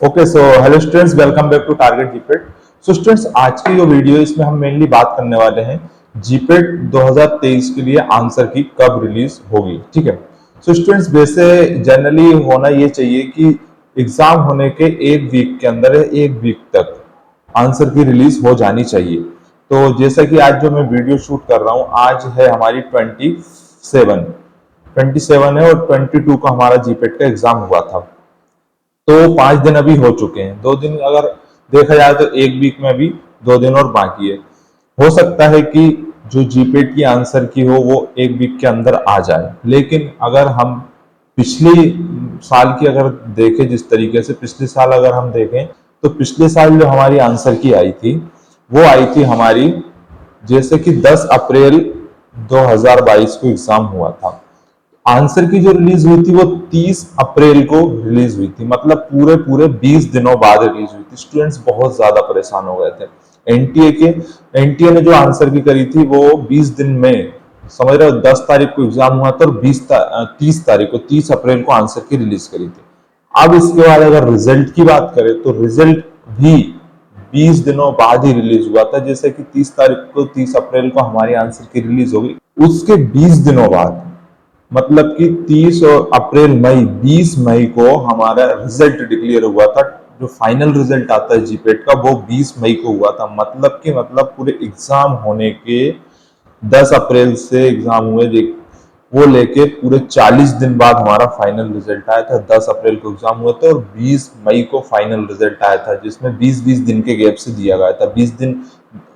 Okay so hello students, welcome back to target GPAT. So students, आज की जो video है इसमें हम मेनली बात करने वाले हैं जीपेट 2023 के लिए आंसर की कब रिलीज होगी। ठीक है। सो स्टूडेंट्स, वैसे जनरली होना ये चाहिए कि एग्जाम होने के एक वीक के अंदर एक वीक तक आंसर की रिलीज हो जानी चाहिए। तो जैसा कि आज जो मैं वीडियो शूट कर रहा हूँ, आज है हमारी 27 है और 22 को हमारा जीपेट का एग्जाम हुआ था। तो 5 दिन अभी हो चुके हैं। 2 दिन अगर देखा जाए तो एक वीक में अभी 2 दिन और बाकी है। हो सकता है कि जो जीपेट की आंसर की हो वो एक वीक के अंदर आ जाए, लेकिन अगर हम पिछली साल की अगर देखें, जिस तरीके से पिछले साल अगर हम देखें तो पिछले साल जो हमारी आंसर की आई थी वो आई थी हमारी, जैसे कि 10 अप्रैल 2022 को एग्जाम हुआ था। आंसर की जो रिलीज हुई थी वो 30 अप्रैल को रिलीज हुई थी, मतलब पूरे पूरे 20 दिनों बाद रिलीज हुई थी। स्टूडेंट्स बहुत ज्यादा परेशान हो गए थे। एनटीए ने जो आंसर की करी थी वो 20 दिन में, समझ रहे हो, 10 तारीख को एग्जाम हुआ था और 30 तारीख को, 30 अप्रैल को आंसर की रिलीज करी थी। अब इसके बाद अगर रिजल्ट की बात करें तो रिजल्ट भी 20 दिनों बाद ही रिलीज हुआ था। जैसे कि 30 तारीख को, 30 अप्रैल को हमारी आंसर की रिलीज होगी, उसके 20 दिनों बाद, मतलब कि 30 और अप्रैल मई, 20 मई को हमारा रिजल्ट डिक्लेयर हुआ था। जो फाइनल रिजल्ट आता है जीपेट का वो 20 मई को हुआ था। मतलब पूरे एग्जाम होने के 10 अप्रैल से एग्जाम हुए, वो लेके पूरे 40 दिन बाद हमारा फाइनल रिजल्ट आया था। 10 अप्रैल को एग्जाम हुआ था और 20 मई को फाइनल रिजल्ट आया था, जिसमें 20-20 दिन के गैप से दिया गया था। 20 दिन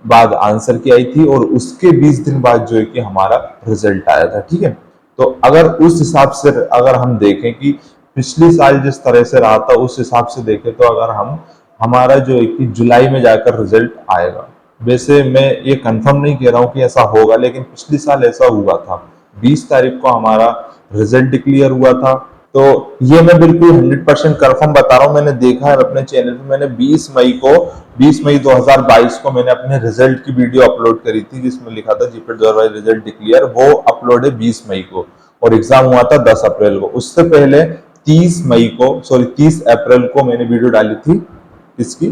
बाद आंसर की आई थी और उसके 20 दिन बाद जो है कि हमारा रिजल्ट आया था। ठीक है। तो अगर उस हिसाब से अगर हम देखें कि पिछले साल जिस तरह से रहा था उस हिसाब से देखें, तो अगर हम, हमारा जो है कि जुलाई में जाकर रिजल्ट आएगा। वैसे मैं ये कंफर्म नहीं कह रहा हूं कि ऐसा होगा, लेकिन पिछले साल ऐसा हुआ था। 20 तारीख को हमारा रिजल्ट डिक्लेयर हुआ था। तो ये मैं बिल्कुल 100% कंफर्म बता रहा हूँ। मैंने देखा है अपने चैनल पे, मैंने 20 मई 2022 को मैंने अपने रिजल्ट की वीडियो अपलोड करी थी, जिसमें लिखा था जीपेट 2022 रिजल्ट डिक्लेयर। वो अपलोड है 20 मई को और एग्जाम हुआ था 10 अप्रैल को। उससे पहले 30 अप्रैल को मैंने वीडियो डाली थी इसकी,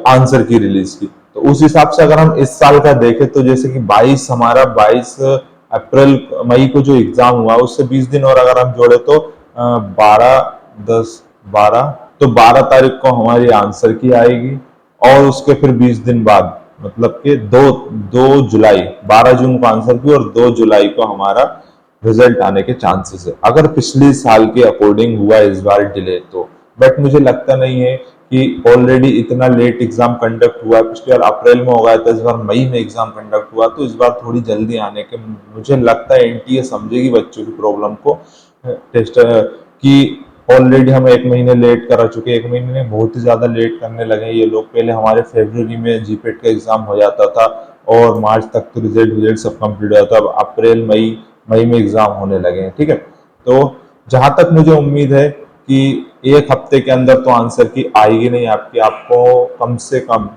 आंसर की रिलीज की। तो उस हिसाब से अगर हम इस साल का देखें तो जैसे कि 22 अप्रैल मई को जो एग्जाम हुआ उससे 20 दिन और अगर हम जोड़े तो 12 10 12, तो 12 तारीख को हमारी आंसर की आएगी और उसके फिर 20 दिन बाद, मतलब कि 2 जुलाई, 12 जून को आंसर की और 2 जुलाई को हमारा रिजल्ट आने के चांसेस है, अगर पिछले साल के अकॉर्डिंग हुआ इस बार डिले तो। बट मुझे लगता नहीं है कि ऑलरेडी इतना लेट एग्जाम कंडक्ट हुआ है। पिछले बार अप्रैल में हो गया था, इस बार मई में एग्जाम कंडक्ट हुआ, तो इस बार थोड़ी जल्दी आने के, मुझे लगता है एनटीए समझेगी बच्चों की प्रॉब्लम को। टेस्ट कि ऑलरेडी हम एक महीने लेट करा चुके, एक महीने में बहुत ही ज्यादा लेट करने लगे ये लोग। पहले हमारे फरवरी में जीपेट का एग्जाम हो जाता था और मार्च तक तो रिजल्ट सब कंप्लीट हो जाता, अब अप्रैल मई मई में एग्जाम होने लगे हैं। ठीक है। तो जहां तक मुझे उम्मीद है कि एक हफ्ते के अंदर तो आंसर की आएगी नहीं आपकी, आपको कम से कम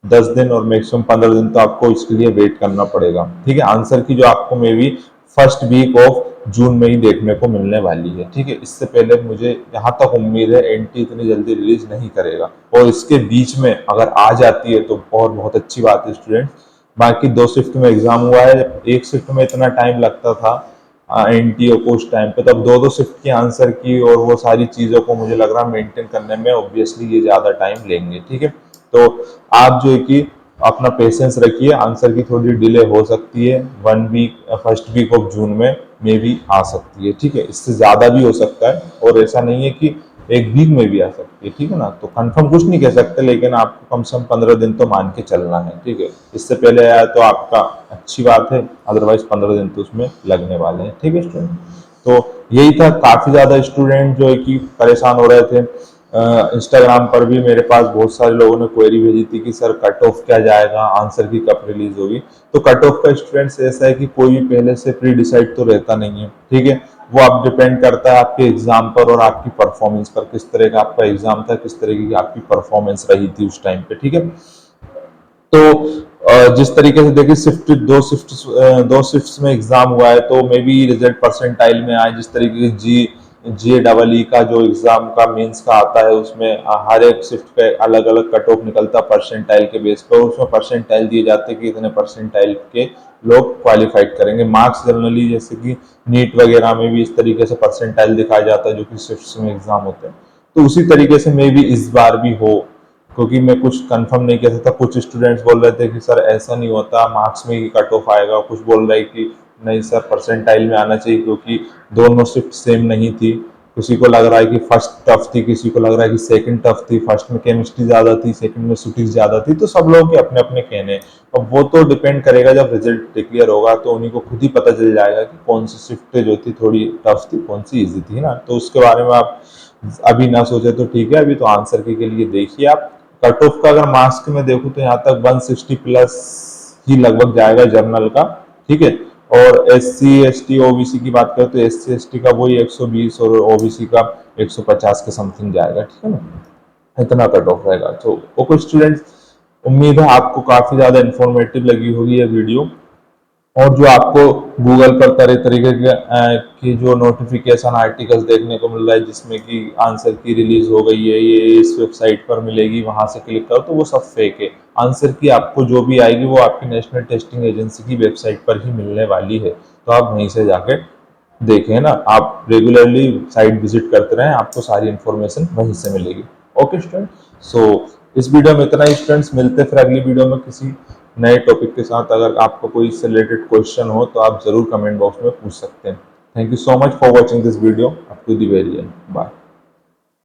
10 दिन और मैक्सिमम 15 दिन तो आपको इसके लिए वेट करना पड़ेगा। ठीक है। आंसर की जो आपको maybe first week of June में ही देखने को मिलने वाली है। ठीक है। इससे पहले मुझे जहां तक उम्मीद है एनटी इतनी जल्दी रिलीज नहीं करेगा, और इसके बीच में अगर आ जाती है तो और बहुत अच्छी बात है स्टूडेंट। बाकी 2 शिफ्ट में एग्जाम हुआ है, एक शिफ्ट में इतना टाइम लगता था एनटीओ को उस टाइम पे, तब 2 शिफ्ट की आंसर की और वो सारी चीजों को मुझे लग रहा है मेंटेन करने में ऑब्वियसली ये ज्यादा टाइम लेंगे। ठीक है। तो आप जो है कि अपना पेशेंस रखिए, आंसर की थोड़ी डिले हो सकती है, 1 week, first week of June में मे भी आ सकती है। ठीक है। इससे ज्यादा भी हो सकता है और ऐसा नहीं है कि एक वीक में भी आ सकती है। ठीक है ना। तो कंफर्म कुछ नहीं कह सकते, लेकिन आपको कम से कम 15 दिन तो मान के चलना है। ठीक है। इससे पहले आया तो आपका अच्छी बात है, अदरवाइज 15 दिन तो उसमें लगने वाले हैं। ठीक है स्टूडेंट। तो यही था। काफी ज्यादा स्टूडेंट जो है कि परेशान हो रहे थे। इंस्टाग्राम पर भी मेरे पास बहुत सारे लोगों ने क्वेरी भेजी थी कि सर कट ऑफ क्या जाएगा, आंसर की कब रिलीज होगी। तो कट ऑफ का स्टूडेंट्स ऐसा है कि कोई भी पहले से प्री डिसाइड तो रहता नहीं है। ठीक है। वो आप डिपेंड करता है आपके एग्जाम पर और आपकी परफॉर्मेंस पर, किस तरह का आपका एग्जाम था, किस तरह की आपकी परफॉर्मेंस रही थी उस टाइम पे। ठीक है। तो जिस तरीके से देखिए दो शिफ्ट में एग्जाम हुआ है, तो मे बी रिजल्ट परसेंटाइल में आए, जिस तरीके की JEE का जो एग्जाम का मेंस का आता है उसमें हर एक शिफ्ट पे अलग अलग कट ऑफ निकलता है परसेंटाइल के बेस पर, उसमें परसेंटाइल दिए जाते हैं कि इतने परसेंटाइल के लोग क्वालिफाइड करेंगे। मार्क्स जनरली जैसे कि नीट वगैरह में भी इस तरीके से परसेंटाइल दिखाया जाता है जो कि शिफ्ट्स में एग्जाम होते हैं। तो उसी तरीके से मे भी इस बार भी हो, क्योंकि मैं कुछ कंफर्म नहीं कह सकता। कुछ स्टूडेंट्स बोल रहे थे कि सर ऐसा नहीं होता, मार्क्स में ही कट ऑफ आएगा, कुछ बोल रहे कि नहीं सर परसेंटाइल में आना चाहिए, क्योंकि दोनों शिफ्ट सेम नहीं थी। किसी को लग रहा है कि फर्स्ट टफ थी, किसी को लग रहा है कि सेकंड टफ थी, फर्स्ट में केमिस्ट्री ज्यादा थी, सेकंड में सुटिक्स ज्यादा थी। तो सब लोगों के अपने अपने कहने हैं। अब वो तो डिपेंड करेगा, जब रिजल्ट डिक्लेयर होगा तो उन्हीं को खुद ही पता चल जाएगा कि कौन सी शिफ्ट जो थी थोड़ी टफ थी, कौन सी इजी थी ना। तो उसके बारे में आप अभी ना सोचे तो ठीक है, अभी तो आंसर के लिए देखिए आप। कट ऑफ का अगर मार्क्स में देखूं तो यहाँ तक 160 प्लस ही लगभग जाएगा जर्नल का, ठीक है। और SC ST OBC की बात करें तो SC ST का वही 120 और OBC का 150 के समथिंग जाएगा, ठीक है ना। इतना कट ऑफ रहेगा। तो वो कुछ स्टूडेंट्स, उम्मीद है आपको काफी ज्यादा इंफॉर्मेटिव लगी होगी ये वीडियो। और जो आपको गूगल पर तरह तरीके के जो नोटिफिकेशन आर्टिकल्स देखने को मिल रहा है जिसमें कि आंसर की रिलीज हो गई है, ये इस वेबसाइट पर मिलेगी, वहां से क्लिक करो, तो वो सब फेक है। आंसर की आपको जो भी आएगी वो आपकी नेशनल टेस्टिंग एजेंसी की वेबसाइट पर ही मिलने वाली है। तो आप वहीं से जाके देखें ना, आप रेगुलरली साइट विजिट करते रहें, आपको सारी इंफॉर्मेशन वहीं से मिलेगी। ओके स्टूडेंट, सो इस वीडियो में इतना ही स्टूडेंट्स, मिलते फिर अगली वीडियो में किसी नए टॉपिक के साथ। अगर आपको कोई इससे रिलेटेड क्वेश्चन हो तो आप जरूर कमेंट बॉक्स में पूछ सकते हैं। Thank you so much for watching this video up to the very end. Bye.